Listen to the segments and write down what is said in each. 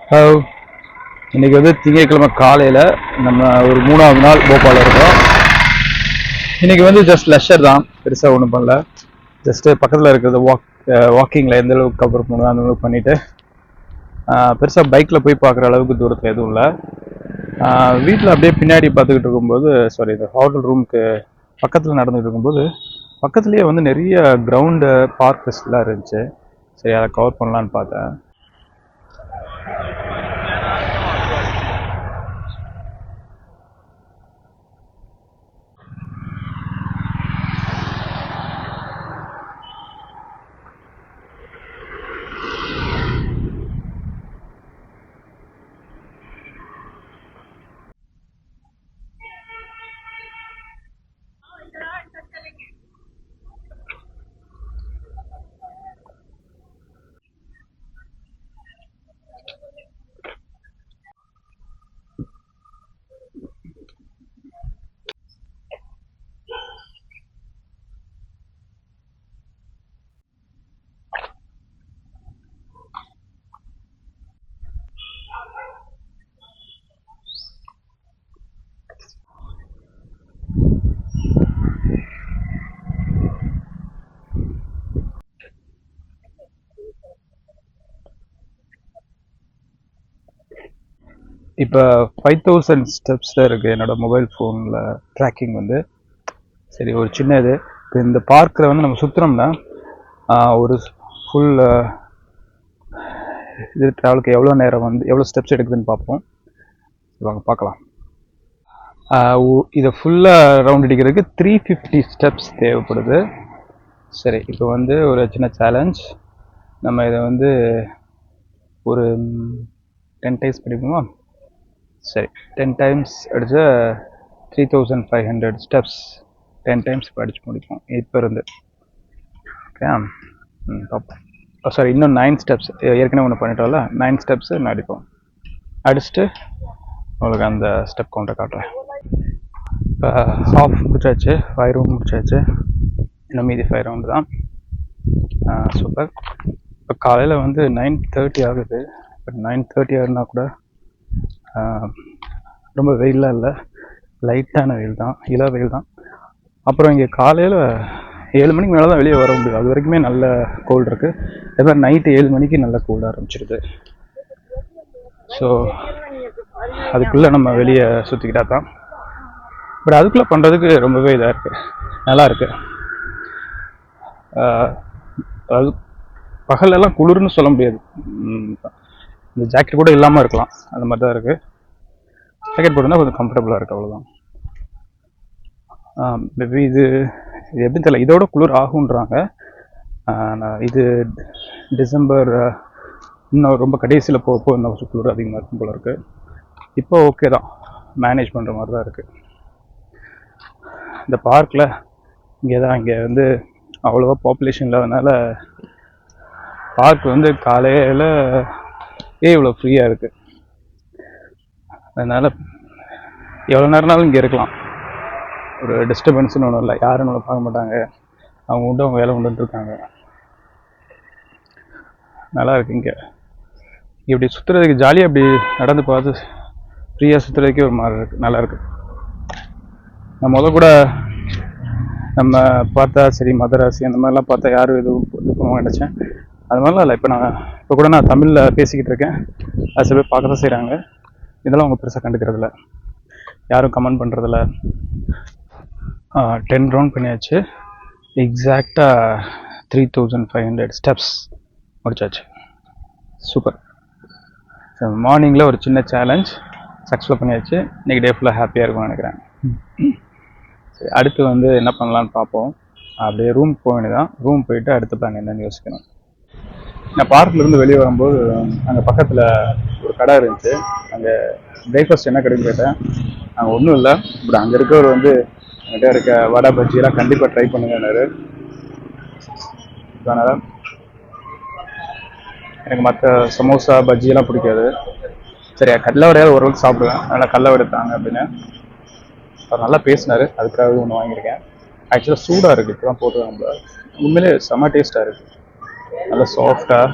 Hello, இன்னைக்கு வந்து திங்கட்கிழமை காலையில் நம்ம ஒரு 3வது நாள் போபாலில் இருக்கோம். இன்னைக்கு வந்து ஜஸ்ட் லெஷர் தான், பெருசாக ஒன்றும் பண்ணல. ஜஸ்ட்டு பக்கத்தில் இருக்கிறது வாக்கிங்கில் எந்த அளவுக்கு கவர் பண்ணுவோம் அந்த அளவுக்கு பண்ணிவிட்டு பெருசாக பைக்கில் போய் பார்க்குற அளவுக்கு தூரத்தில் எதுவும் இல்லை. வீட்டில் அப்படியே பின்னாடி பார்த்துக்கிட்டு இருக்கும்போது இந்த ஹோட்டல் ரூமுக்கு பக்கத்தில் நடந்துகிட்டு இருக்கும்போது பக்கத்துலேயே வந்து நிறைய கிரவுண்டு பார்க் ஃபெஸ்ட்லாம் இருந்துச்சு. சரி, அதை கவர் பண்ணலான்னு பார்த்தேன். இப்போ 5000 ஸ்டெப்ஸில் இருக்குது என்னோடய மொபைல் ஃபோனில் ட்ராக்கிங் வந்து. சரி, ஒரு சின்ன இது. இப்போ இந்த பார்க்கில் வந்து நம்ம சுற்றுறோம்னா ஒரு ஃபுல் இது ட்ராவலுக்கு எவ்வளோ நேரம் வந்து எவ்வளோ ஸ்டெப்ஸ் எடுக்குதுன்னு பார்ப்போம். வாங்க பார்க்கலாம். இதை ஃபுல்லாக ரவுண்ட் அடிக்கிறதுக்கு 350 ஸ்டெப்ஸ் தேவைப்படுது. சரி, இப்போ வந்து ஒரு சின்ன சேலஞ்ச். நம்ம இதை வந்து ஒரு 10 டைம்ஸ் படிப்போமா? சரி, 10 டைம்ஸ் அடிச்சா 3500 ஸ்டெப்ஸ் 10 டைம்ஸ் இப்போ அடிச்சு முடிப்போம் இப்போ இருந்து. ஓகே, பார்ப்போம். சாரி, இன்னும் 9 ஸ்டெப்ஸ் ஏற்கனவே ஒன்று பண்ணிட்டோம்ல, 9 ஸ்டெப்ஸு இன்னும் அடிப்போம். அடிச்சுட்டு உங்களுக்கு அந்த ஸ்டெப் கவுண்டை காட்டுறேன். இப்போ ஹாஃப் முடிச்சாச்சு, 5 ரவுண்ட் முடிச்சாச்சு. இன்னும் மீதி 5 ரவுண்டு தான். சூப்பர். இப்போ காலையில் வந்து 9:30 ஆகுது. இப்போ 9:30 ஆகுதுன்னா கூட ரொம்ப வெயிலாம் இல்லை, லைட்டான வெயில் தான், இள வெயில் தான். அப்புறம் இங்கே காலையில் 7 மணிக்கு மேலே தான் வெளியே வர முடியும். அது வரைக்குமே நல்ல கோல்டு இருக்குது. அதே மாதிரி நைட்டு 7 மணிக்கு நல்லா கோல்டாக ஆரம்பிச்சிடுது. ஸோ அதுக்குள்ளே நம்ம வெளியே சுற்றிக்கிட்டா தான். பட் அதுக்குள்ளே பண்ணுறதுக்கு ரொம்பவே இதாக இருக்குது, நல்லா இருக்குது. அது பகலெல்லாம் குளிர்னு சொல்ல முடியாது, இந்த ஜாக்கெட் கூட இல்லாமல் இருக்கலாம், அந்த மாதிரி தான் இருக்குது. ஜாக்கெட் போட்டுருந்தா கொஞ்சம் கம்ஃபர்டபுளாக இருக்குது, அவ்வளோதான். மேபி இது எப்படின்னு தெரியல, இதோட குளிர் ஆகுன்றாங்க. இது டிசம்பர் இன்னும் ரொம்ப கடைசியில் போக இன்னும் கொஞ்சம் குளிர் அதிகமாக இருக்கும் போல இருக்குது. இப்போ ஓகே தான், மேனேஜ் பண்ணுற மாதிரி தான் இருக்குது. இந்த பார்க்கில் இங்கே வந்து அவ்வளோவா பாப்புலேஷன் இல்லாதனால பார்க் வந்து காலையில் இவ்வளோ ஃப்ரீயாக இருக்குது. அதனால் எவ்வளோ நேரம்னாலும் இங்கே இருக்கலாம், ஒரு டிஸ்டர்பன்ஸ்னு ஒன்றும் இல்லை. யாரும் நம்மளை பார்க்க மாட்டாங்க, அவங்க உண்டு அவங்க வேலை உண்டுன்னு இருக்காங்க. நல்லா இருக்குது. இங்கே இப்படி சுற்றுறதுக்கு ஜாலியாக அப்படி நடந்து பார்த்து ஃப்ரீயாக சுற்றுறதுக்கே ஒரு மாதிரி இருக்குது, நல்லா இருக்குது. நான் கூட நம்ம பார்த்தா சரி மதராசி அந்த மாதிரிலாம் பார்த்தா யாரும் எதுவும் இது பண்ணுவாங்க நினச்சேன். அது மாதிரிலாம் இல்லை. இப்போ கூட நான் தமிழில் பேசிக்கிட்டு இருக்கேன், அது சில பேர் பார்க்க தான் செய்கிறாங்க. இதெல்லாம் அவங்க பெருசாக கண்டுக்கிறதில்ல, யாரும் கமெண்ட் பண்ணுறதில்ல. 10 ரவுண்ட் பண்ணியாச்சு. எக்ஸாக்டாக 3500 ஸ்டெப்ஸ் முடிச்சாச்சு. சூப்பர். மார்னிங்கில் ஒரு சின்ன சேலஞ்ச் சக்ஸஸ்ஃபுல்லாக பண்ணியாச்சு. இன்றைக்கி டே ஃபுல்லாக ஹாப்பியாக இருக்கும்னு நினைக்கிறேன். சரி, அடுத்து வந்து என்ன பண்ணலான்னு பார்ப்போம். அப்படியே ரூம் போக வேண்டியதான். ரூம் போயிட்டு அடுத்த பிளான் என்னென்னு யோசிக்கணும். நான் பார்க்லேருந்து வெளியே வரும்போது அங்கே பக்கத்தில் ஒரு கடை இருந்துச்சு. அங்கே பிரேக்ஃபாஸ்ட் என்ன கிடைக்கும் கேட்டேன். அங்கே ஒன்றும் இல்லை, பட் அங்கே இருக்கவர் வந்து என்கிட்ட இருக்க வடை பஜ்ஜியெல்லாம் கண்டிப்பாக ட்ரை பண்ணுங்கன்னாரு. அதனால் எனக்கு மற்ற சமோசா பஜ்ஜியெல்லாம் பிடிக்காது. சரி, கடலை வடையாவது ஓரளவுக்கு சாப்பிடுவேன், அதனால் கடலை வடை தாங்க அப்படின்னு அவர் நல்லா பேசினார். அதுக்காக ஒன்று வாங்கியிருக்கேன். ஆக்சுவலாக சூடாக இருக்குது, இப்போ தான் போட்டுருக்காங்க. உண்மையிலே செம்ம டேஸ்ட்டாக இருக்குது, நல்லா சாஃப்டாக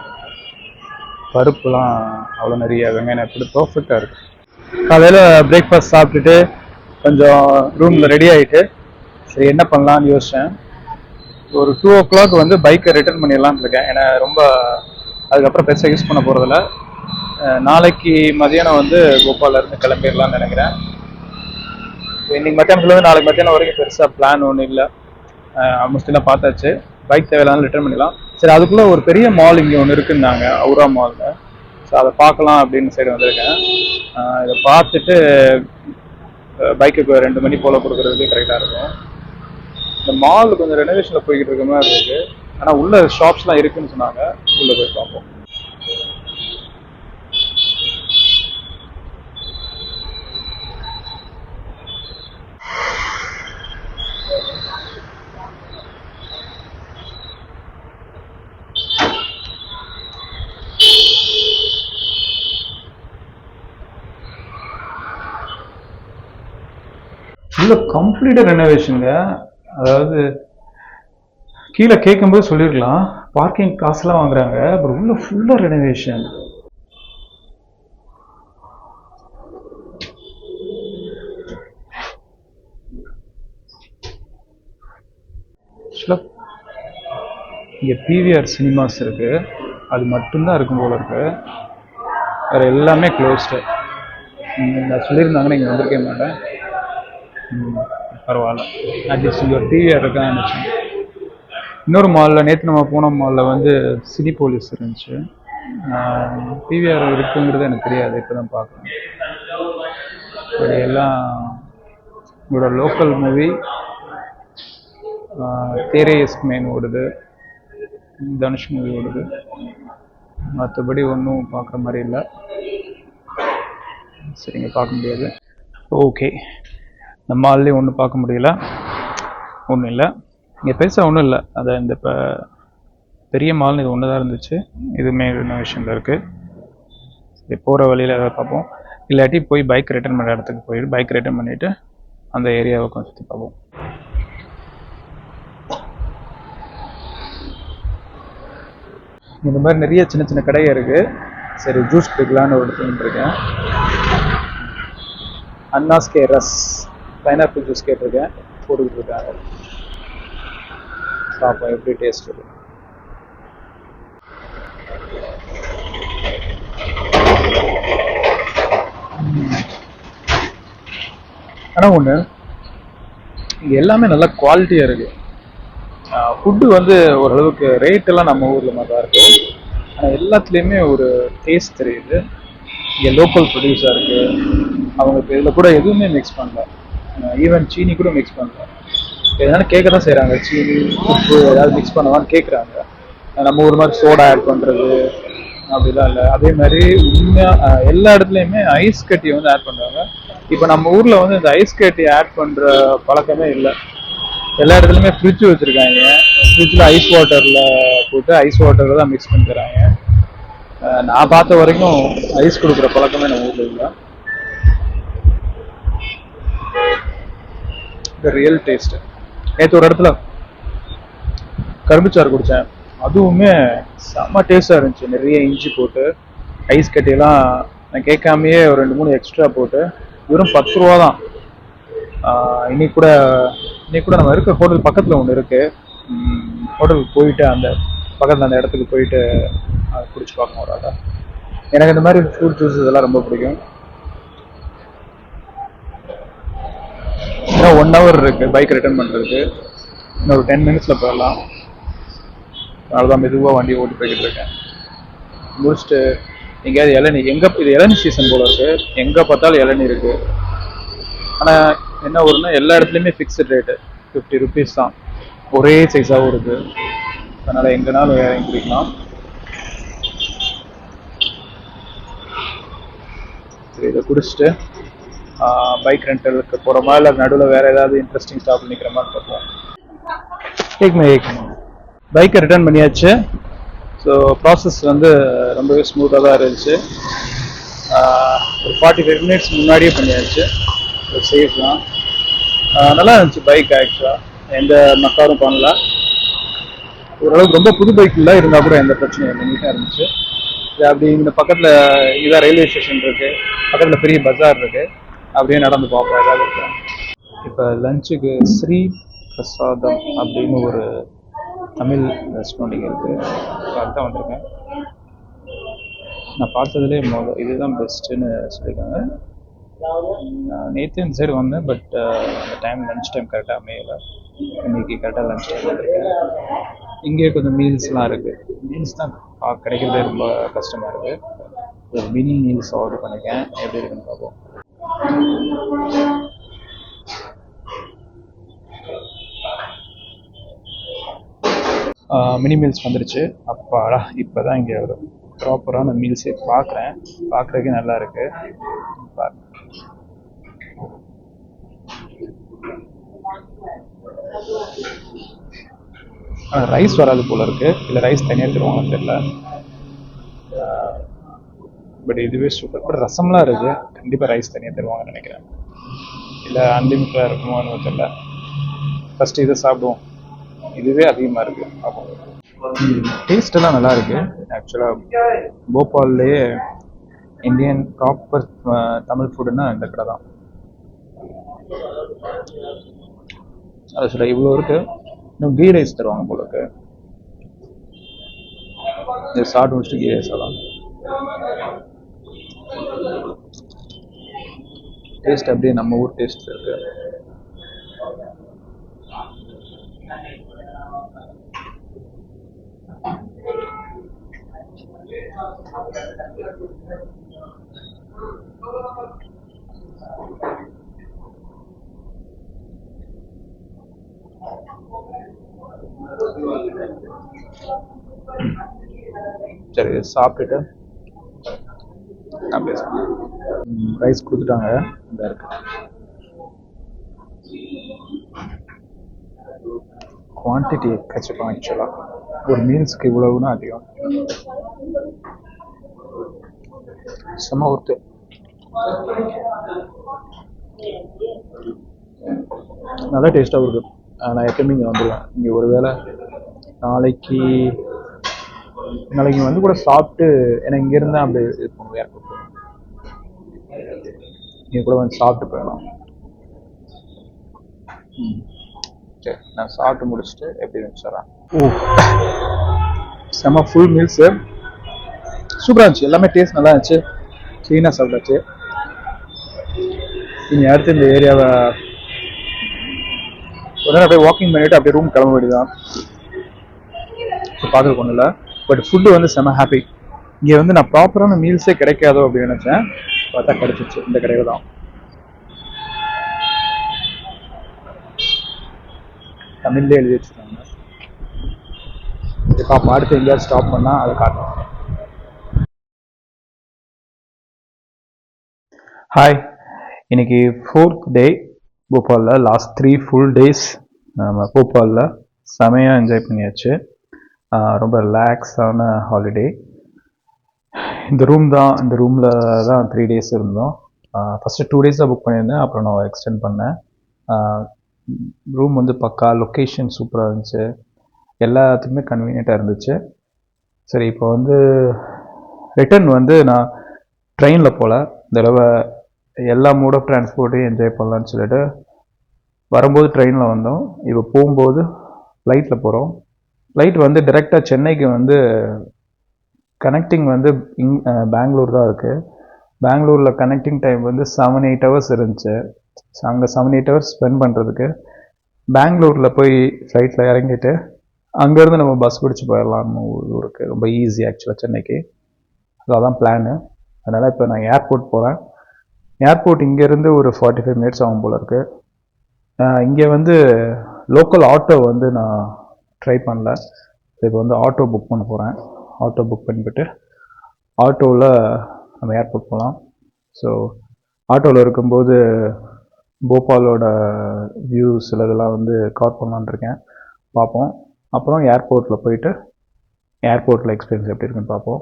பருப்புலாம் அவ்வளோ நிறைய வெங்காயம் எப்படி பர்ஃபெக்டாக இருக்குது. காலையில் பிரேக்ஃபாஸ்ட் சாப்பிட்டுட்டு கொஞ்சம் ரூமில் ரெடி ஆகிட்டு சரி என்ன பண்ணலான்னு யோசித்தேன். ஒரு 2 o'clock வந்து பைக்கை ரிட்டர்ன் பண்ணிடலான்னு இருக்கேன். ஏன்னா ரொம்ப அதுக்கப்புறம் பெருசாக யூஸ் பண்ண போகிறதில்ல. நாளைக்கு மதியானம் வந்து போபாலேருந்து கிளம்பிடலான்னு நினைக்கிறேன். இன்னைக்கு மத்தியானத்துலேருந்து நாளைக்கு மத்தியானம் வரைக்கும் பெருசாக பிளான் ஒன்றும் இல்லை. ஆல்மோஸ்ட் எல்லாம் பார்த்தாச்சு. பைக் தேவையில்லாமல் ரிட்டர்ன் பண்ணிடலாம். சரி அதுக்குள்ளே ஒரு பெரிய மால் இங்கே ஒன்று இருக்குன்னாங்க, அவுரா மாலில். ஸோ அதை பார்க்கலாம் அப்படின்னு சைடு வந்திருக்கேன். இதை பார்த்துட்டு பைக்குக்கு 2 மணி போல் கொடுக்குறதுக்கு கரெக்டாக இருக்கும். இந்த மால் கொஞ்சம் ரெனோவேஷனில் போய்கிட்டு இருக்க மாதிரி இருக்குது. ஆனால் உள்ள ஷாப்ஸ்லாம் இருக்குன்னு சொன்னாங்க. உள்ளே போய் பார்ப்போம். உள்ள கம்ப்ளீட்டாக ரெனோவேஷனுங்க. அதாவது கீழே கேட்கும்போது சொல்லியிருக்கலாம் பார்க்கிங் காசுலாம் வாங்குறாங்க, அப்புறம் உள்ள ஃபுல்லாக ரெனோவேஷன். இங்கே பிவிஆர் சினிமாஸ் இருக்கு, அது மட்டும்தான் இருக்கும் போல இருக்கு. வேறு எல்லாமே க்ளோஸ்டு. நான் சொல்லியிருந்தாங்கன்னா இங்கே வந்திருக்க மாட்டேன். பரவாயில்ல, அட்லீஸ்ட் இங்கே ஒரு பிவிஆர் இருக்கான்னு நினச்சேன். இன்னொரு மாலில் நேற்று நம்ம போன மாலில் வந்து சினி போலீஸ் இருந்துச்சு. பிவிஆர் இருக்குங்கிறது எனக்கு தெரியாது, இப்போ தான் பார்க்குறேன். இப்படி எல்லாம் இதோட லோக்கல் மூவி தேரே இஸ்க் மெயின் ஓடுது, தனுஷ் மூவி ஓடுது. மற்றபடி ஒன்றும் பார்க்குற மாதிரி இல்லை. சரிங்க, பார்க்க முடியாது. ஓகே, நம்ம மால்லேயும் ஒன்றும் பார்க்க முடியல. ஒன்றும் இல்லை இங்கே பெருசாக, ஒன்றும் இல்லை. அதை இந்த இப்போ பெரிய மால்னு இது ஒன்று தான் இருந்துச்சு. இதுவுமே ரெனோவேஷனில் இருக்குது. போகிற வழியில் ஏதாவது பார்ப்போம். இல்லாட்டி போய் பைக் ரிட்டர்ன் பண்ணுற இடத்துக்கு போயிட்டு பைக் ரிட்டர்ன் பண்ணிவிட்டு அந்த ஏரியாவை கொஞ்சம் சுற்றி பார்ப்போம். இந்த மாதிரி நிறைய சின்ன சின்ன கடையை இருக்குது. சரி ஜூஸ் குடிக்கலான்னு ஒரு இடத்துல இருக்கேன். அன்னாஸ் கே ரஸ் பைனாப்பிள் ஜூஸ் கேட்டிருக்கேன், போட்டுக்கிட்டு இருக்காங்க. பார்ப்போம் எப்படி டேஸ்ட் இருக்கு. ஆனால் ஒன்று, இங்கே எல்லாமே நல்ல குவாலிட்டியாக இருக்குது. ஃபுட்டு வந்து ஓரளவுக்கு ரேட்டெல்லாம் நம்ம ஊரில் மாதிரி தான் இருக்கும். ஆனால் எல்லாத்துலேயுமே ஒரு டேஸ்ட் தெரியுது. இங்கே லோக்கல் ப்ரொடியூஸாக இருக்குது. அவங்க இப்போ இதில் கூட எதுவுமே மிக்ஸ் பண்ணல, ஈவன் சீனி கூட மிக்ஸ் பண்ணல. எதனால கேட்க தான் செய்கிறாங்க, சீனி உப்பு ஏதாவது மிக்ஸ் பண்ணவான்னு கேட்குறாங்க. நம்ம ஊர் மாதிரி சோடா ஆட் பண்ணுறது அப்படிலாம் இல்லை. அதே மாதிரி உண்மையாக எல்லா இடத்துலையுமே ஐஸ் கட்டியை வந்து ஆட் பண்ணுறாங்க. இப்போ நம்ம ஊரில் வந்து இந்த ஐஸ் கட்டி ஆட் பண்ணுற பழக்கமே இல்லை. எல்லா இடத்துலையுமே ஃப்ரிட்ஜ் வச்சுருக்காங்க. ஃப்ரிட்ஜில் ஐஸ் வாட்டரில் போட்டு ஐஸ் வாட்டரில் தான் மிக்ஸ் பண்ணி தராங்க. நான் பார்த்த வரைக்கும் ஐஸ் கொடுக்குற பழக்கமே நம்ம ஊரில் இல்லை. இந்த ரியல் டேஸ்ட்டு. நேற்று ஒரு இடத்துல கரும்புச்சாறு குடித்தேன், அதுவுமே செம்ம டேஸ்ட்டாக இருந்துச்சு. நிறைய இஞ்சி போட்டு ஐஸ் கட்டியெல்லாம் நான் கேட்காமையே ஒரு 2-3 எக்ஸ்ட்ரா போட்டு வெறும் 10 ரூபா தான். இன்னைக்கு கூட நம்ம இருக்க ஹோட்டல் பக்கத்தில் ஒன்று இருக்குது. ஹோட்டலுக்கு போயிட்டு அந்த பக்கத்தில் அந்த இடத்துக்கு போயிட்டு அதை குடிச்சு பார்க்கணும் ஒரு ஆளா. எனக்கு இந்த மாதிரி ஃப்ரூட் ஜூஸ் இதெல்லாம் ரொம்ப பிடிக்கும். இன்னும் 1 hour இருக்குது பைக் ரிட்டர்ன் பண்ணுறதுக்கு. இன்னும் ஒரு 10 minutes போயிடலாம். அதனால்தான் மெதுவாக வண்டியை ஓட்டி போய்கிட்டு இருக்கேன். முடிச்சுட்டு எங்கேயாவது இளநீ, இது இளநீ சீசன் போல இருக்குது, எங்கே பார்த்தாலும் இளநீ இருக்குது. ஆனால் என்ன ஒருன்னா எல்லா இடத்துலையுமே ஃபிக்ஸ்டு ரேட்டு 50 rupees தான், ஒரே சைஸாகவும் இருக்குது. அதனால் எங்கேனாலும் இறங்கி குடிக்கலாம். சரி, இதை குடிச்சிட்டு பைக் ரெண்டலுக்கு போகிறோமா இல்லை நடுவில் வேறு ஏதாவது இன்ட்ரெஸ்டிங் ஸ்டாப்பில் நிற்கிற மாதிரி பார்ப்போம். பைக்கை ரிட்டர்ன் பண்ணியாச்சு. ஸோ ப்ராசஸ் வந்து ரொம்பவே ஸ்மூத்தாக தான் இருந்துச்சு. ஒரு 45 minutes முன்னாடியே பண்ணியாச்சு. சேஃப் தான், நல்லா இருந்துச்சு பைக். ஆக்சுவலாக எந்த மக்காரும் பண்ணல. ஓரளவுக்கு ரொம்ப புது பைக் இல்லை, இருந்தால் கூட எந்த பிரச்சனையும் இல்லை, நீட்டாக இருந்துச்சு. இது அப்படி இந்த பக்கத்தில் இதான் ரயில்வே ஸ்டேஷன் இருக்குது, பக்கத்தில் பெரிய பஜார் இருக்குது, அப்படியே நடந்து பார்ப்போம் ஏதாவது இருக்கு. இப்போ லஞ்சுக்கு ஸ்ரீ பிரசாதம் அப்படின்னு ஒரு தமிழ் ரெஸ்டாரண்ட் இங்கே இருக்குது, அதுதான் வந்திருக்கேன். நான் பார்த்ததுலேயே இதுதான் பெஸ்ட்டுன்னு சொல்லியிருக்காங்க. நேற்று இந்த சைடு வந்தேன், பட் அந்த டைம் லன்ச் டைம் கரெக்டாக அமையலை. இன்றைக்கி கரெக்டாக லன்ச் டைம் வந்திருக்கேன். இங்கே கொஞ்சம் மீல்ஸ்லாம் இருக்குது. மீல்ஸ் தான் கிடைக்கிறதே ரொம்ப கஷ்டமாக இருக்குது. ஒரு மினி மீல்ஸ் ஆர்டர் பண்ணியிருக்கேன், எப்படி இருக்குன்னு பார்ப்போம். மினி மீல்ஸ் வந்துருச்சு. அப்பாடா, இப்போ தான் இங்கே ஒரு ப்ராப்பரான மீல்ஸே பார்க்குறதுக்கே நல்லா இருக்குது. ரைஸ் வராது போல இருக்கு, இல்லை ரைஸ் தனியாக தருவாங்கன்னு தெரியல. பட் இதுவே சூப்பர். பட் ரசம்லாம் இருக்கு, கண்டிப்பாக ரைஸ் தனியாக தருவாங்கன்னு நினைக்கிறேன். இல்லை அன்லிமிட்டடாக இருக்குமோன்னு தெரியல. ஃபஸ்ட்டு இதை சாப்பிடுவோம். இதுவே அதிகமாக இருக்குது. டேஸ்ட்டெல்லாம் நல்லா இருக்குது. ஆக்சுவலாக போபால்லையே இந்தியன் ப்ராப்பர் தமிழ் ஃபுட்டுன்னா இந்த கடை தான். அது சொல்ல இவ்வளோ இருக்குது. இன்னும் கீ ரைஸ் தருவாங்க போல இருக்கு. இதை சாப்பிட்டு முடிச்சுட்டு கீ ரைஸ் ஆகலாம். டேஸ்ட் அப்படியே நம்ம ஊர் டேஸ்ட் இருக்கு. சரி, சாப்பிட்டுட்டு நான் பேசுகிறேன். ரைஸ் கொடுத்துட்டாங்க, இந்த இருக்கு. குவான்டிட்டி எக்கச்சக்கம். ஆக்சுவலாக ஒரு மீல்ஸுக்கு இவ்வளவுனா அதிகம். செம்ம ஒர்த்து. நல்லா டேஸ்ட்டாக இருக்குது. நான் எப்பயுமே இங்கே வந்துடுவேன். இங்கே ஒரு வேளை நாளைக்கு வந்து கூட சாப்பிட்டு, ஏன்னா இங்கே இருந்தால் அப்படி இருப்போம், ஏர்போர்ட் இங்கே கூட வந்து சாப்பிட்டு போயிடலாம். சரி, நான் சாப்பிட்டு முடிச்சுட்டு எப்படி இருந்துச்சு. செம்ம ஃபுல் மீல்ஸு, சூப்பராக இருந்துச்சு. எல்லாமே டேஸ்ட் நல்லா இருந்துச்சு. க்ளீனாக சாப்பிட்டாச்சு. நீங்கள் அடுத்து இந்த ஏரியாவை உடனே அப்படியே வாக்கிங் பண்ணிவிட்டு அப்படியே ரூம் கிளம்ப வேண்டியதான். ஸோ பார்க்குறது ஒன்றும் இல்லை, பட் ஃபுட்டு வந்து செம்ம ஹாப்பி. இங்கே வந்து நான் ப்ராப்பரான மீல்ஸே கிடைக்காதோ அப்படின்னு நினச்சேன், பார்த்தா கிடச்சிச்சு இந்த கடையில் தான். தமிழ்லேயே எழுதி வச்சுருக்காங்க. இப்போ அடுத்து எங்கேயாவது ஸ்டாப் பண்ணால் அதை காட்டணும். ஹாய், இன்னைக்கு 4th டே போபாலில். லாஸ்ட் 3 full days நம்ம போபாலில் செமையாக என்ஜாய் பண்ணியாச்சு. ரொம்ப ரிலாக்ஸான ஹாலிடே. இந்த ரூமில் தான் 3 days இருந்தோம். ஃபஸ்ட்டு 2 days தான் புக் பண்ணியிருந்தேன், அப்புறம் நான் எக்ஸ்டெண்ட் பண்ணேன். ரூம் வந்து பக்கா, லொக்கேஷன் சூப்பராக இருந்துச்சு, எல்லாத்துக்குமே கன்வீனியண்ட்டாக இருந்துச்சு. சரி, இப்போ வந்து ரிட்டர்ன் வந்து நான் ட்ரெயினில் போகல, இந்த தடவை எல்லா மோட் ஆஃப் டிரான்ஸ்போர்ட்டையும் என்ஜாய் பண்ணலான்னு சொல்லிட்டு வரும்போது ட்ரெயினில் வந்தோம். இப்போ போகும்போது ஃப்ளைட்டில் போகிறோம். ஃப்ளைட் வந்து டைரெக்டாக சென்னைக்கு வந்து கனெக்டிங் வந்து பெங்களூர் தான் இருக்குது. பெங்களூரில் கனெக்டிங் டைம் வந்து 7-8 hours இருந்துச்சு. ஸோ அங்கே 7-8 hours ஸ்பெண்ட் பண்ணுறதுக்கு பெங்களூரில் போய் ஃப்ளைட்டில் இறங்கிட்டு அங்கேருந்து நம்ம பஸ் பிடிச்சி போயிடலாம் ஊருக்கு. ரொம்ப ஈஸி ஆக்சுவலாக சென்னைக்கு. ஸோ அதான் பிளானு. அதனால் இப்போ நான் ஏர்போர்ட் போகிறேன். ஏர்போர்ட் இங்கேருந்து ஒரு 45 minutes ஆகும் போல் இருக்குது. இங்கே வந்து லோக்கல் ஆட்டோ வந்து நான் ட்ரை பண்ணல. இப்போ வந்து ஆட்டோ புக் பண்ண போகிறேன். ஆட்டோ புக் பண்ணிவிட்டு ஆட்டோவில் நம்ம ஏர்போர்ட் போகலாம். ஸோ ஆட்டோவில் இருக்கும்போது போபாலோட வியூஸ் இதெல்லாம் வந்து கவர் பண்ணலான்னு இருக்கேன். பார்ப்போம். அப்புறம் ஏர்போர்ட்டில் போயிட்டு ஏர்போர்ட்டில் எக்ஸ்பீரியன்ஸ் எப்படி இருக்குன்னு பார்ப்போம்.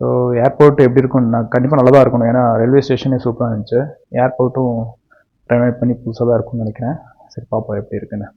ஸோ ஏர்போர்ட் எப்படி இருக்கும், நான் கண்டிப்பாக நல்லா தான் இருக்கணும். ஏன்னா ரயில்வே ஸ்டேஷனே சூப்பராக இருந்துச்சு. ஏர்போர்ட்டும் ரெனோவேட் பண்ணி புதுசாக தான் இருக்கும்னு நினைக்கிறேன். சரி, பார்ப்போம் எப்படி இருக்குன்னு.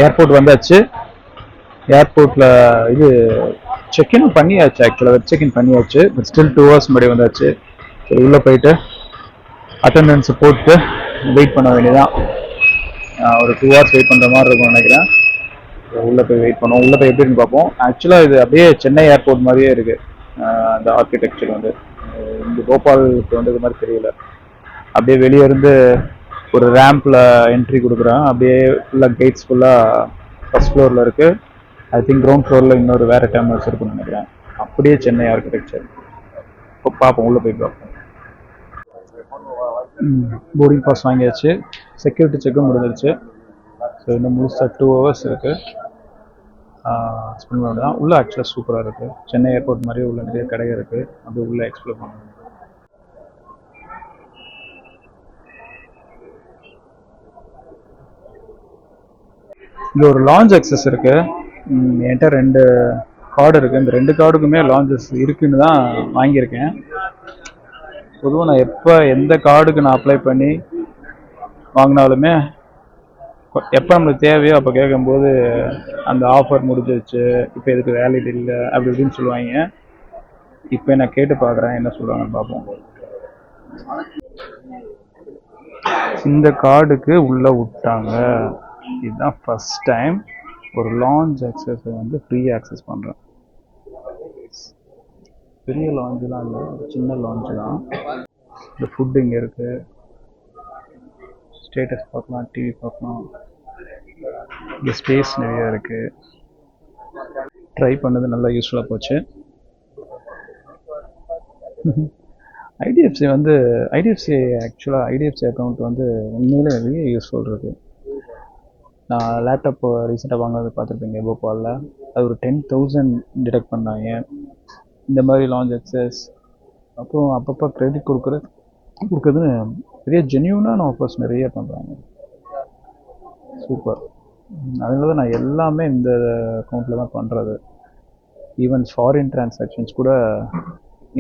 ஏர்போர்ட் வந்தாச்சு. ஏர்போர்ட்டில் இது செக்இன் பண்ணியாச்சு, ஆக்சுவலாக வெப் செக்இன் பண்ணியாச்சு. பட் ஸ்டில் 2 hours முன்னாடி வந்தாச்சு. சரி உள்ளே போயிட்டு அட்டெண்டன்ஸை போட்டு வெயிட் பண்ண வேண்டியதான். ஒரு 2 hours வெயிட் பண்ணுற மாதிரி இருக்கும்னு நினைக்கிறேன். உள்ளே போய் வெயிட் பண்ணுவோம். உள்ளே போய் எப்படின்னு பார்ப்போம். ஆக்சுவலாக இது அப்படியே சென்னை ஏர்போர்ட் மாதிரியே இருக்குது. அந்த ஆர்கிடெக்சர் வந்து இங்கே போபாலுக்கு வந்தது மாதிரி தெரியல. அப்படியே வெளியே இருந்து ஒரு ரேம்பில் என்ட்ரி கொடுக்குறேன். அப்படியே ஃபுல்லாக கேட்ஸ் ஃபுல்லாக ஃபர்ஸ்ட் ஃப்ளோரில் இருக்குது. ஐ திங்க் கிரவுண்ட் ஃப்ளோரில் இன்னொரு வேறு டேர்மினல்ஸ் இருக்குன்னு நினைக்கிறேன். அப்படியே சென்னை ஆர்கிடெக்சர். இப்போ பார்ப்போம், உள்ளே போய் பார்ப்போம். போர்டிங் பாஸ் வாங்கியாச்சு. செக்யூரிட்டி செக்கும் முடிஞ்சிருச்சு. ஸோ இன்னும் முழுசாக 2 hours இருக்குது. ஸ்பெண்ட் பண்ண தான். உள்ளே ஆக்சுவலாக சூப்பராக இருக்குது. சென்னை ஏர்போர்ட் மாதிரியே உள்ள நிறைய கடை இருக்குது. அது உள்ளே எக்ஸ்ப்ளோர் பண்ணுவோம். இங்கே ஒரு லான்ச் அக்சஸ் இருக்குது. என்கிட்ட 2 கார்டு இருக்குது. இந்த 2 கார்டுக்குமே லான்ச்சஸ் இருக்குன்னு தான் வாங்கியிருக்கேன். பொதுவாக நான் எப்போ எந்த கார்டுக்கு நான் அப்ளை பண்ணி வாங்கினாலுமே எப்போ நம்மளுக்கு தேவையோ அப்போ கேட்கும்போது அந்த ஆஃபர் முடிஞ்சிருச்சு, இப்போ இதுக்கு வேலிட் இல்லை அப்படி இப்படின்னு சொல்லுவாங்க. இப்போ நான் கேட்டு பார்க்குறேன் என்ன சொல்லுவாங்கன்னு பார்ப்போம். இந்த கார்டுக்கு உள்ளே விட்டாங்க. இதுதான் ஃபர்ஸ்ட் டைம் ஒரு லான்ச் ஆக்சஸை வந்து ஃப்ரீ ஆக்சஸ் பண்ணுறேன். பெரிய லான்ச்லாம் இல்லை, சின்ன லான்ச் தான். இந்த ஃபுட் இங்கே இருக்குது. ஸ்டேட்டஸ் பார்க்கலாம், டிவி பார்க்கலாம். இங்கே ஸ்பேஸ் நிறையா இருக்குது. ட்ரை பண்ணது நல்லா யூஸ்ஃபுல்லாக போச்சு. ஐடிஎஃப்சி அக்கௌண்ட் வந்து உண்மையிலே நிறைய யூஸ்ஃபுல் இருக்குது. நான் லேப்டாப் ரீசெண்டாக வாங்கினது பார்த்துருப்பீங்க போபாலில். அது ஒரு 10,000 டிடெக்ட் பண்ணாங்க. இந்த மாதிரி லான்ச் அக்சஸ் அப்புறம் அப்பப்போ கிரெடிட் கொடுக்குறதுன்னு நிறைய ஜென்யூனான ஆஃபர்ஸ் நிறைய பண்ணுறாங்க. சூப்பர். அதனால தான் நான் எல்லாமே இந்த அக்கௌண்ட்டில் தான் பண்ணுறது. ஈவன் ஃபாரின் டிரான்சாக்ஷன்ஸ் கூட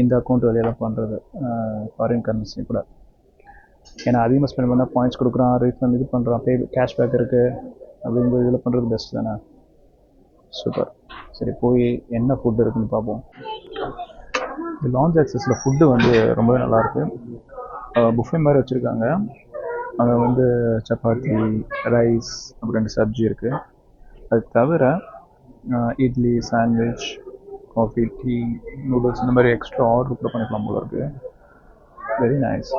இந்த அக்கௌண்ட் வழியெல்லாம் பண்ணுறது, ஃபாரின் கரன்சி கூட. ஏன்னா அதிகமாக ஸ்பெண்ட் பண்ணால் பாயிண்ட்ஸ் கொடுக்குறான், ரீஃபண்ட் இது பண்ணுறான், கேஷ்பேக் இருக்குது அப்படிங்கிற இதில் பண்ணுறது பெஸ்ட் தானே. சூப்பர். சரி போய் என்ன ஃபுட் இருக்குன்னு பார்ப்போம். இந்த லான்ச் ஆக்சஸில் ஃபுட்டு வந்து ரொம்பவே நல்லாயிருக்கு. புஃபே மாதிரி வச்சுருக்காங்க. அங்கே வந்து சப்பாத்தி, ரைஸ், அப்புறம் 2 சப்ஜி இருக்குது. அது தவிர idli, sandwich, coffee, tea, noodles இந்த மாதிரி எக்ஸ்ட்ரா ஆர்டர் கூட பண்ணிக்கலாம் போல இருக்குது. Very nice.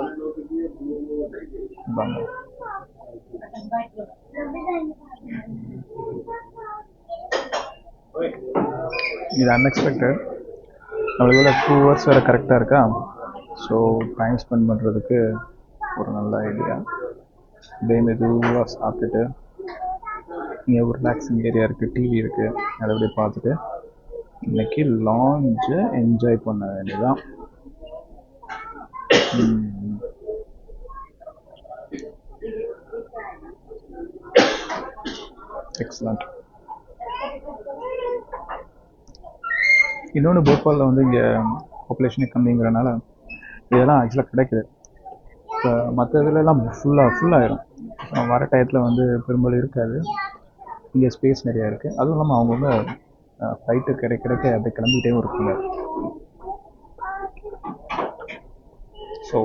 இது அன்எக்ஸ்பெக்டட். நம்மளுக்கு 2 hours வேறு கரெக்டாக இருக்கா. ஸோ டைம் ஸ்பெண்ட் பண்ணுறதுக்கு ஒரு நல்ல ஐடியா. இதே மெதுவாக சாப்பிட்டுட்டு இங்கே ஒரு ரிலாக்ஸிங் ஏரியா இருக்குது, டிவி இருக்குது, அதை அப்படியே பார்த்துட்டு இன்னைக்கு லாஞ்சை என்ஜாய் பண்ண வேண்டியதான். எக்ஸலண்ட். இன்னொன்று, போபாலில் வந்து இங்கே பாப்புலேஷனே கம்மிங்கிறனால இதெல்லாம் ஆக்சுவலாக கிடைக்குது. இப்போ மற்ற இதுலலாம் ஃபுல்லாகிடும். வர டயத்தில் வந்து பெரும்பாலும் இருக்காது. இங்கே ஸ்பேஸ் நிறையா இருக்குது. அதுவும் இல்லாமல் அவங்கவுங்க ஃப்ளைட்டு கிடைக்க அப்படி கிளம்பிகிட்டே இருக்குங்க. ஸோ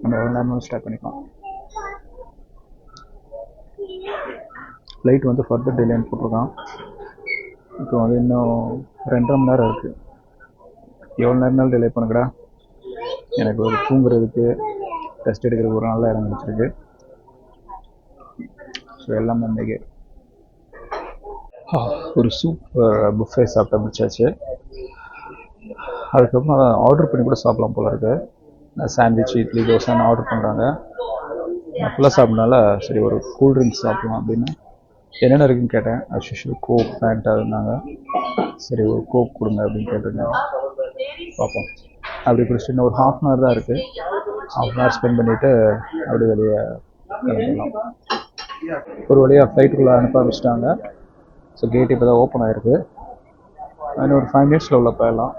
நம்ம எவ்வளோ நேரம் ஸ்டார்ட் பண்ணிக்கலாம். ஃப்ளைட் வந்து ஃபர்தர் டிலேன்னு போட்டிருக்கான். இப்போ வந்து இன்னும் 2.5 மணி நேரம் இருக்குது. எவ்வளோ நேரம்னாலும் டிலே பண்ணுங்கடா. எனக்கு ஒரு தூங்குறதுக்கு, ரெஸ்ட் எடுக்கிறதுக்கு ஒரு நல்ல இடம் கிடச்சிருக்கு. ஸோ எல்லாமே இன்றைக்கி ஒரு சூப்பர் புஃபே சாப்பிட்ட முடிச்சாச்சு. அதுக்கப்புறம் அதை ஆர்டர் பண்ணி கூட சாப்பிடலாம் போல இருக்குது. சாண்ட்விச், இட்லி, தோசைன்னு ஆர்டர் பண்ணுறாங்க. நான் ஃபுல்லாக சாப்பிட்னால சரி ஒரு கூல் ட்ரிங்க்ஸ் சாப்பிட்லாம் அப்படின்னு என்னென்ன இருக்குன்னு கேட்டேன். அஸ்யூஷுவல் கோக், ஃபேண்டா இருந்தாங்க. சரி ஒரு கோக் கொடுங்க அப்படின்னு கேட்டிருந்தேன். பார்ப்போம். அப்படி குடிச்சிட்டு இன்னும் ஒரு 1/2 hour தான் இருக்குது. 1/2 hour ஸ்பெண்ட் பண்ணிவிட்டு அப்படி வெளியே கிளம்பிடலாம். ஒரு வழியாக ஃப்ளைட்டுக்குள்ளே அனுப்ப ஆரம்பிச்சிட்டாங்க. ஸோ கேட் இப்போ தான் ஓப்பன் ஆகிருக்கு. இன்னும் ஒரு 5 minutes உள்ள போயிடலாம்.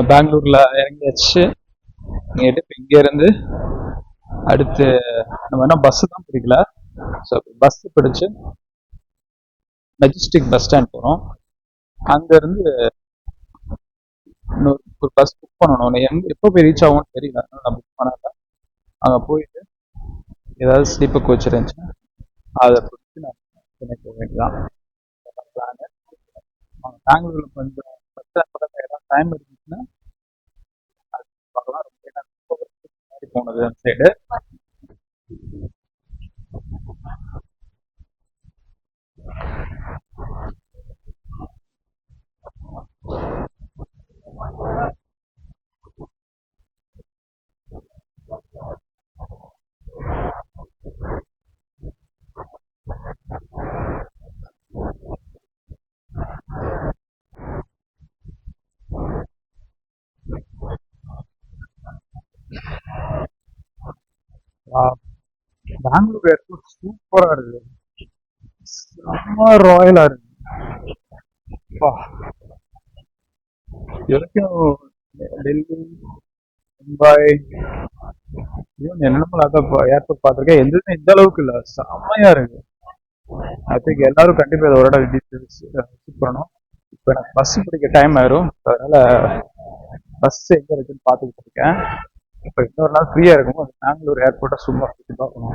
பெங்களூரில் இறங்கியாச்சு. இங்கேருந்து அடுத்து நம்ம என்ன பஸ்ஸு தான் பிடிக்கல. ஸோ பஸ்ஸு பிடிச்சி மெஜஸ்டிக் பஸ் ஸ்டாண்ட் போகிறோம். அங்கேருந்து இன்னொரு பஸ் புக் பண்ணணும். எப்போ போய் ரீச் ஆகும்னு தெரியல. அதனால நான் புக் பண்ணல. அங்கே போயிட்டு ஏதாவது ஸ்லீப்பர் கோச் இருந்துச்சுன்னா அதை பிடிச்சி நான் சென்னை போக வேண்டியதான் பிளானு. பெங்களூரில் கொஞ்சம் பஸ் ஸ்டாண்ட் பக்கத்தில் ஏதாவது டைம் இருந்துச்சுன்னா அது பார்க்கலாம். ரொம்ப முன்னாடி போனது அந்த சைடு. பெங்களூர் ஏர்போர்ட் சூப்பரா இருக்கு. செம்ம ராயலா இருக்கு. இதுவரைக்கும் டெல்லி, மும்பை, என்னென்னமோ ஏர்போர்ட் பார்த்துருக்கேன். எதுவுமே இந்த அளவுக்கு இல்லை. செம்மையா இருக்கு. ஐ திங்க் எல்லாரும் கண்டிப்பா இதை ஒரு இடம் விசிட் பண்ணணும். இப்போ எனக்கு பஸ் பிடிக்க டைம் ஆயிரும். அதனால பஸ் எங்க இருக்குன்னு பார்த்துக்கிட்டு இருக்கேன். இப்போ இன்னொரு நாள் ஃப்ரீயா இருக்கும். பெங்களூர் ஏர்போர்ட்டை சும்மா சுற்றி பார்க்கணும்.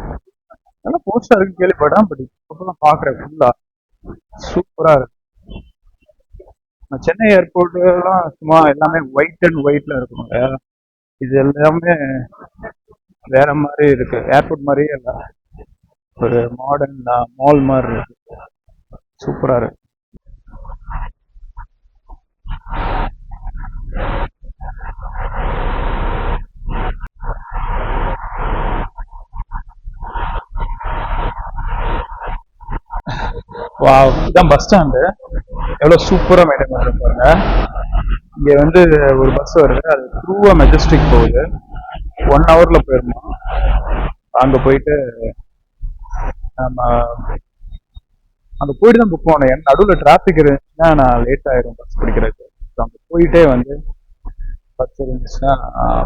நல்லா போஸ்டா இருக்கு கேள்விப்பட்டேன். பட் இப்போலாம் பார்க்குறேன் ஃபுல்லா சூப்பரா இருக்கு. சென்னை ஏர்போர்ட்லாம் சும்மா எல்லாமே ஒயிட் அண்ட் ஒயிட்ல இருக்கும். இது எல்லாமே வேற மாதிரி இருக்கு. ஏர்போர்ட் மாதிரியே இல்லை. ஒரு மாடர்ன் மால் மாதிரி இருக்கு. சூப்பரா இருக்கு. வாவ், இதான் பஸ் ஸ்டாண்டு. எவ்வளோ சூப்பராக மெயின்டைன் பண்ணுறது பாருங்க. இங்கே வந்து ஒரு பஸ் வருது, அது த்ரூவா மெஜஸ்டிக் போகுது. 1 ஹவர்ல போயிருமா. அங்கே போயிட்டு நம்ம அங்கே போயிட்டு தான் புக் பண்ணணும். ஏன்னா நடுவில் டிராஃபிக் இருந்துச்சுன்னா நான் லேட் ஆயிடும் பஸ் பிடிக்கிறதுக்கு. ஸோ அங்கே போயிட்டே வந்து பஸ் இருந்துச்சுன்னா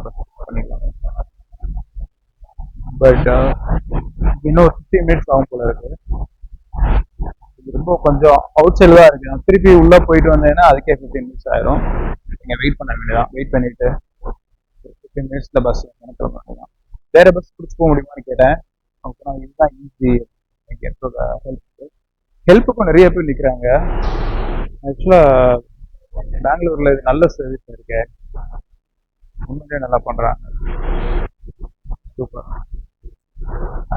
பஸ் பண்ணிக்கலாம். பட் இன்னும் 15 மினிட்ஸ் ஆகும் போல இருக்கு. இது ரொம்ப கொஞ்சம் அவுட் சைடு தான் இருக்கு. நான் திருப்பி உள்ள போயிட்டு வந்தேன்னா அதுக்கே 15 மினிட்ஸ் ஆயிடும். நீங்க வெயிட் பண்ண வேண்டியதான். வெயிட் பண்ணிட்டு 15 மினிட்ஸ்ல பஸ் கிளம்ப வேண்டியதான். வேற பஸ் பிடிச்சி போக முடியுமான்னு கேட்டேன். அப்புறம் இதுதான் ஈஸி ஹெல்ப்புக்கும் நிறைய பேர் நிற்கிறாங்க. ஆக்சுவலா பெங்களூர்ல இது நல்ல சர்வீஸ் இருக்கு. உண்மையிலே நல்லா பண்றாங்க. சூப்பர்.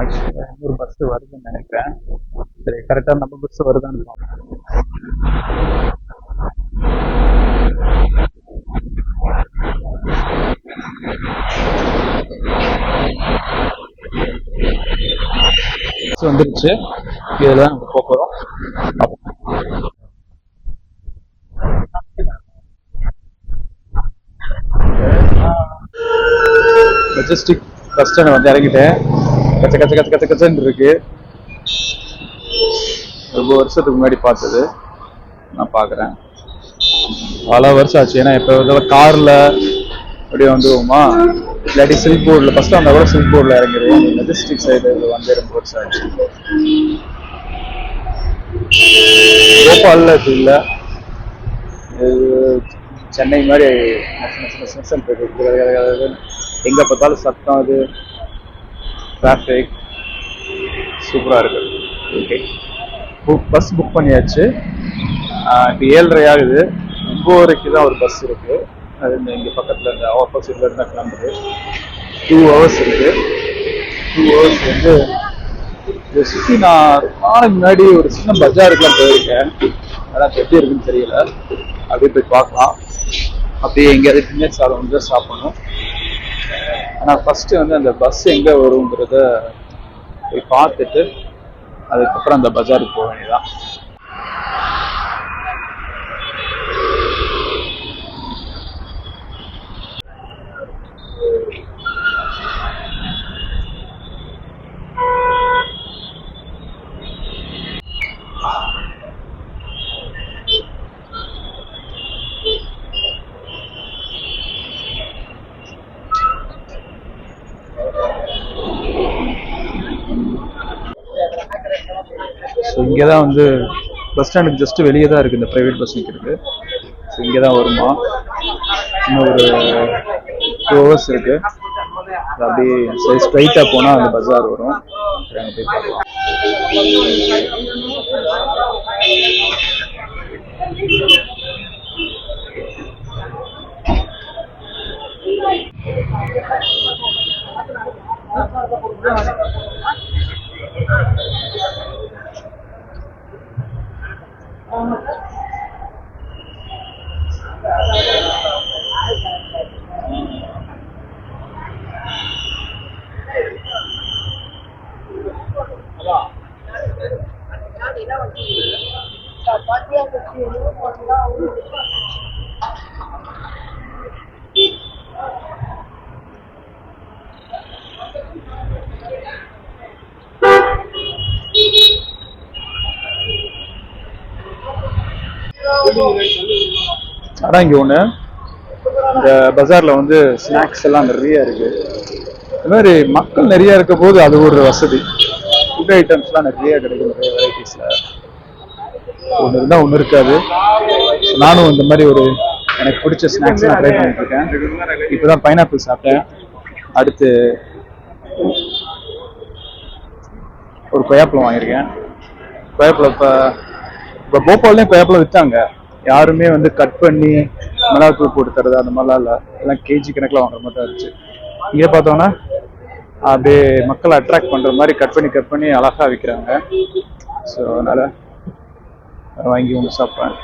ஆக்சுவலா இன்னொரு பஸ் வருதுன்னு நினைக்கிறேன். சரி, கரெக்டா நம்ம பஸ் வருதான்னு பார்ப்போம். வந்துருச்சு. இதுதான் நம்ம போக போறோம். மெஜஸ்டிக் பஸ் ஸ்டாண்ட் வந்து இறங்கிட்டேன். கச்ச கச்ச கச்ச கச்ச கச்சன்னு இருக்கு. ரொம்ப வருஷத்துக்கு முன்னாடி பார்த்தது நான் பார்க்குறேன். பல வருஷம் ஆச்சு. ஏன்னா இப்போ கார்ல அப்படியே வந்துருவோமா, இல்லாட்டி சில்க் போர்டில் ஃபர்ஸ்ட் வந்தால் கூட சில்க் போர்டில் இறங்கிடுவோம். மெஜஸ்டிக் சைடு வந்து ரொம்ப வருஷம் ஆச்சு. போபாலில் இது இல்லை, சென்னை மாதிரி எங்க பார்த்தாலும் சத்தம், அது டிராஃபிக் சூப்பரா இருக்கு. ஓகே, பஸ் புக் பண்ணியாச்சு. இப்போ 7:30 ஆகுது. 9:30 தான் ஒரு பஸ் இருக்கு. அது இங்க பக்கத்துல இந்த ஆப்போசிட்ல இருந்தா கிளம்புது. 2 ஹவர்ஸ் இருக்கு. 2 ஹவர்ஸ் வந்து இதை சுற்றி நான் நாளைக்கு முன்னாடி ஒரு சின்ன பஜாருக்குலாம் போயிருக்கேன். அதான் எப்படி இருக்குன்னு தெரியல. அப்படியே போய் பார்க்கலாம். அப்படியே எங்கேயாவது டின்னர் சாப்பிட வந்து சாப்பிடணும். ஆனால் ஃபர்ஸ்ட் வந்து அந்த பஸ் எங்கே வருங்கிறத போய் பார்த்துட்டு அதுக்கப்புறம் அந்த பஜாருக்கு போக வேண்டியதான். ஸோ இங்கே தான் வந்து பஸ் ஸ்டாண்டுக்கு ஜஸ்ட் வெளியே தான் இருக்குது இந்த ப்ரைவேட் பஸ் நிற்கிறது. ஸோ இங்கே தான் வருமா. இன்னும் ஒரு 2 ஹவர்ஸ் இருக்குது. அப்படியே சரி ஸ்ட்ரைட்டாக போனால் அந்த பஜார் வரும். அங்கே போய் பார்க்கலாம். ஆனால் இங்கே ஒன்று, இந்த பஜாரில் வந்து ஸ்நாக்ஸ் எல்லாம் நிறைய இருக்கு. இது மாதிரி மக்கள் நிறைய இருக்க போது அது ஒரு வசதி. ஃபுட் ஐட்டம்ஸ்லாம் நிறைய கிடைக்கும். நிறைய வெரைட்டிஸில் ஒன்று இருந்தால் ஒன்று இருக்காது. நானும் இந்த மாதிரி ஒரு எனக்கு பிடிச்ச ஸ்நாக்ஸ்லாம் ட்ரை பண்ணிட்டு இருக்கேன். இப்போ தான் பைனாப்பிள் சாப்பிட்டேன். அடுத்து ஒரு கொய்யாப்பழம் வாங்கியிருக்கேன். கொய்யாப்பழம் இப்போ போபால்லையும் கொய்யாப்பழம் விற்றாங்க. யாருமே வந்து கட் பண்ணி மிளகாத்தூள் போட்டு தருது அந்த மாதிரிலாம் இல்லை. எல்லாம் கேஜி கணக்கில் வாங்குற மாதிரி தான் இருந்துச்சு. இங்கே பார்த்தோன்னா அப்படியே மக்களை அட்ராக்ட் பண்ணுற மாதிரி கட் பண்ணி அழகாக விற்கிறாங்க. ஸோ அதனால் வாங்கி ஒன்று சாப்பிட்றேன்.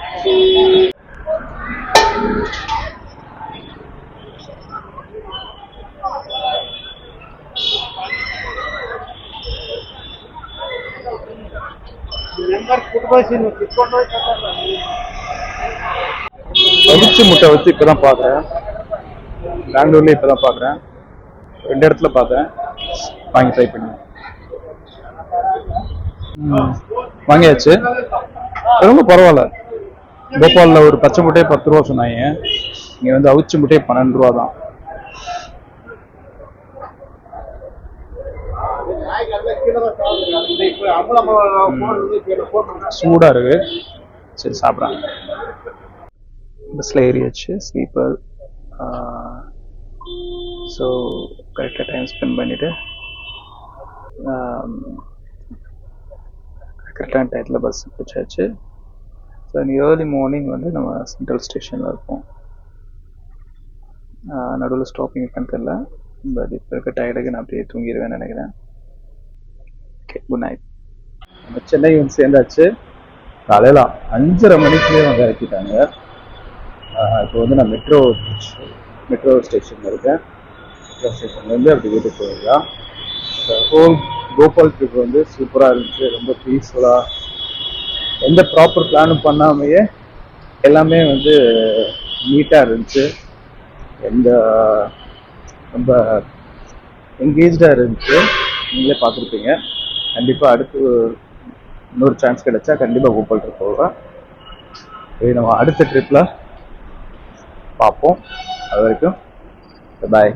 அவிச்சி முட்டை வச்சு இப்போ தான் பார்க்குறேன். பெங்களூர்லேயே இப்போ தான் பார்க்குறேன். 2 இடத்துல பார்த்தேன். வாங்கி ட்ரை பண்ணி வாங்கியாச்சு. ரொம்ப பரவாயில்ல. போபாலில் ஒரு பச்சை முட்டையை 10 ரூபா சொன்னாங்க. இங்கே வந்து அவிச்ச முட்டையை 12 ரூபா தான். சூடா இருக்கு. சரி சாப்பிட்றாங்க. பஸ்ஸில் ஏறியாச்சு ஸ்லீப்பர். ஸோ கரெக்டாக டைம் ஸ்பெண்ட் பண்ணிவிட்டு கரெக்டான டயத்தில் பஸ் பிடிச்சாச்சு. ஸோ இன்னைக்கு ஏர்லி மார்னிங் வந்து நம்ம சென்ட்ரல் ஸ்டேஷனில் இருப்போம். நடுவில் ஸ்டாப்பிங் இருக்கான்னு தெரியல. பட் இப்போ இருக்க டயர்டுக்கு நான் அப்படியே தூங்கிடுவேன்னு நினைக்கிறேன். Okay, good night. நம்ம சென்னை வந்து சேர்ந்தாச்சு. காலையில் 5:30 மணிக்குள்ளே வந்து இறக்கிட்டாங்க. இப்போ வந்து நான் மெட்ரோ ஸ்டேஷனில் இருக்கேன். மெட்ரோ ஸ்டேஷன்லேருந்து அப்படி வீட்டுக்கு போயிடலாம். ஹோல் போபால் ட்ரிப் வந்து சூப்பராக இருந்துச்சு. ரொம்ப பீஸ்ஃபுல்லாக, எந்த ப்ராப்பர் பிளானும் பண்ணாமையே எல்லாமே வந்து நீட்டாக இருந்துச்சு. ரொம்ப என்கேஜாக இருந்துச்சு. நீங்களே பார்த்துருப்பீங்க. கண்டிப்பாக அடுத்து இன்னொரு சான்ஸ் கிடைச்சா கண்டிப்பாக போபால் ட்ரிப் போவேன். இது நம்ம அடுத்த ட்ரிப்பில் பார்ப்போம். அது வரைக்கும் பாய்.